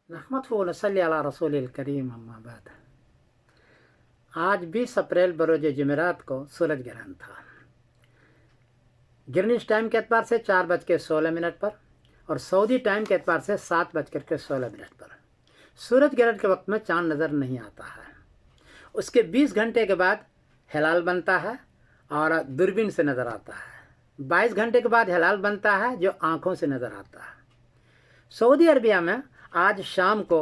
नहमदुहु व नसल्ली अला रसूलिल करीम अम्मा बाद। आज 20 अप्रैल बरोज जुमेरात को सूरज ग्रहण था। गिरनिश टाइम के एतबार से 4:16 पर और सऊदी टाइम के एतबार से 7:16 पर। सूरज ग्रहण के वक्त में चाँद नज़र नहीं आता है। उसके 20 घंटे के बाद हिलाल बनता है और दूरबीन से नज़र आता है। 22 घंटे के बाद हिलाल बनता है जो आँखों से नज़र आता है। सऊदी अरबिया में आज शाम को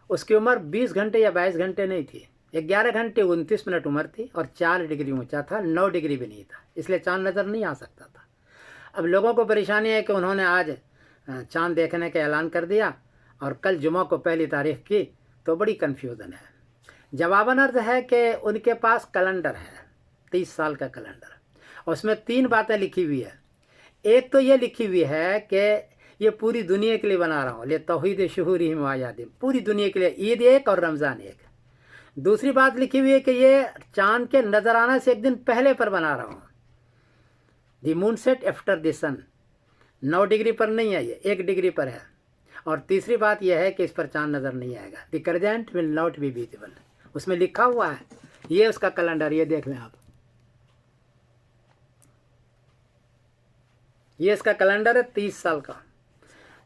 उसकी उम्र 20 घंटे या 22 घंटे नहीं थी, 11 घंटे 29 मिनट उम्र थी और 4 डिग्री ऊंचा था, 9 डिग्री भी नहीं था, इसलिए चाँद नज़र नहीं आ सकता था। अब लोगों को परेशानी है कि उन्होंने आज चाँद देखने का ऐलान कर दिया और कल जुमा को पहली तारीख की, तो बड़ी कन्फ्यूज़न है। जवाबन अर्ज़ है कि उनके पास कैलेंडर है, 30 साल का कैलेंडर, उसमें 3 बातें लिखी हुई है। एक तो ये लिखी हुई है कि ये पूरी दुनिया के लिए बना रहा हूँ, ले तौहीद शुहूरिहिम व आयादिहिम, पूरी दुनिया के लिए ईद एक और रमज़ान एक। दूसरी बात लिखी हुई है कि ये चाँद के नज़र आने से एक दिन पहले पर बना रहा हूँ, the moon set after the sun. 9 degree पर नहीं है, ये 1 डिग्री पर है। और तीसरी बात यह है कि इस पर चाँद नज़र नहीं आएगा, the crescent will not be visible. उसमें लिखा हुआ है, ये उसका कैलेंडर, ये देख लें आप, ये इसका कैलेंडर है 30 साल का।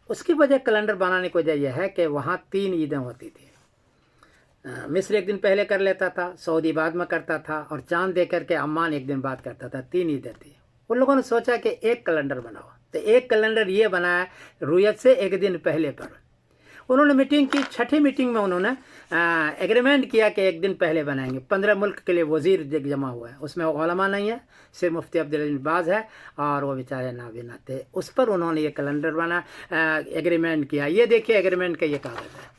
उसकी वजह कैलेंडर बनाने की वजह यह है कि वहाँ 3 ईदें होती थी। मिस्र एक दिन पहले कर लेता था, सऊदी बाद में करता था और चाँद देख करके अम्मान एक दिन बाद करता था। 3 ईदें थी। उन लोगों ने सोचा कि एक कैलेंडर बनाओ, तो एक कैलेंडर ये बनाया रुयत से एक दिन पहले पर। उन्होंने मीटिंग की, 6ठी मीटिंग में उन्होंने एग्रीमेंट किया कि एक दिन पहले बनाएंगे। 15 मुल्क के लिए वज़ीर जमा हुआ है, उसमें उलमा नहीं है, सिर्फ मुफ्ती अब्दुल अज़ीज़ बाज़ है और वो बेचारे नाबीना थे। उस पर उन्होंने ये कैलेंडर बना एग्रीमेंट किया। ये देखिए एग्रीमेंट का ये कागज़ है,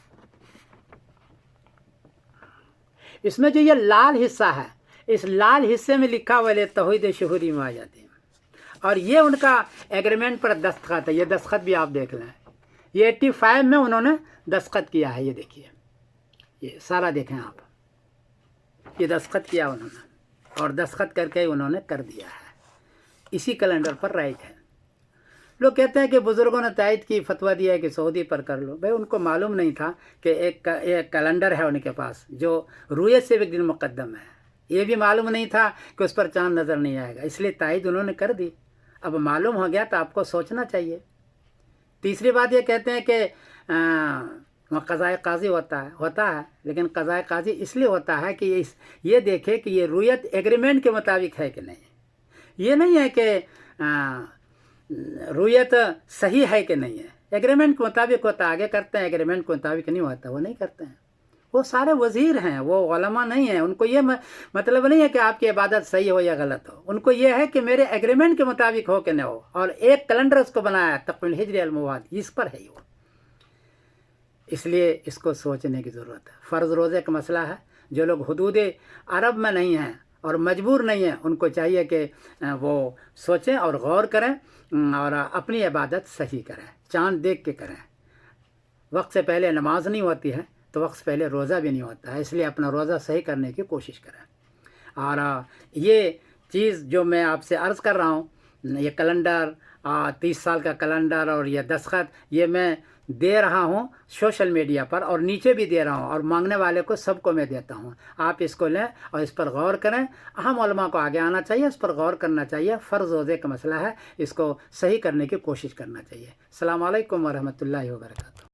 इसमें जो ये लाल हिस्सा है, इस लाल हिस्से में लिखा हुआ ले तौहीद शुहूरिहिम व आयादिहिम, और ये उनका एग्रीमेंट पर दस्तखत है। ये दस्तखत भी आप देख लें, ये 85 में उन्होंने दस्तखत किया है। ये देखिए, ये सारा देखें आप, ये दस्तखत किया उन्होंने और दस्तखत करके उन्होंने कर दिया है। इसी कैलेंडर पर राइट है। लोग कहते हैं कि बुज़ुर्गों ने तायद की, फतवा दिया है कि सऊदी पर कर लो। भाई उनको मालूम नहीं था कि एक कैलेंडर है उनके पास जो रुयत से भी दिन मुक़द्दम है। ये भी मालूम नहीं था कि उस पर चाँद नज़र नहीं आएगा, इसलिए तायद उन्होंने कर दी। अब मालूम हो गया तो आपको सोचना चाहिए। तीसरी बात ये कहते हैं कि वहाँ क़ज़ाए क़ाज़ी होता है, लेकिन क़ज़ाए क़ाज़ी इसलिए होता है कि ये देखे कि ये रुयत एग्रीमेंट के मुताबिक है कि नहीं। ये नहीं है कि रुयत सही है कि नहीं है, एग्रीमेंट के मुताबिक होता है, आगे करते हैं, एग्रीमेंट के मुताबिक नहीं होता, वो नहीं करते हैं। वो सारे वज़ीर हैं, वो उलमा नहीं हैं। उनको ये मतलब नहीं है कि आपकी इबादत सही हो या गलत हो, उनको ये है कि मेरे एग्रीमेंट के मुताबिक हो कि न हो। और एक कैलेंडर उसको बनाया तक़वीमुल हिज्र अल मवाद, इस पर है वो, इसलिए इसको सोचने की ज़रूरत है। फ़र्ज़ रोज़े का मसला है, जो लोग हुदूद अरब में नहीं हैं और मजबूर नहीं हैं, उनको चाहिए कि वो सोचें और गौर करें और अपनी इबादत सही करें, चाँद देख के करें। वक्त से पहले नमाज नहीं होती है तो वक्त से पहले रोज़ा भी नहीं होता है, इसलिए अपना रोज़ा सही करने की कोशिश करें। और ये चीज़ जो मैं आपसे अर्ज़ कर रहा हूँ, ये कैलेंडर 30 साल का कैलेंडर और ये दस्तखत, ये मैं दे रहा हूँ सोशल मीडिया पर और नीचे भी दे रहा हूँ और मांगने वाले को सबको मैं देता हूँ। आप इसको लें और इस पर गौर करें। अहम उलमा को आगे आना चाहिए, इस पर गौर करना चाहिए। फ़र्ज़ रोज़े का मसला है, इसको सही करने की कोशिश करना चाहिए। अस्सलामु अलैकुम व रहमतुल्लाहि व बरकातहू।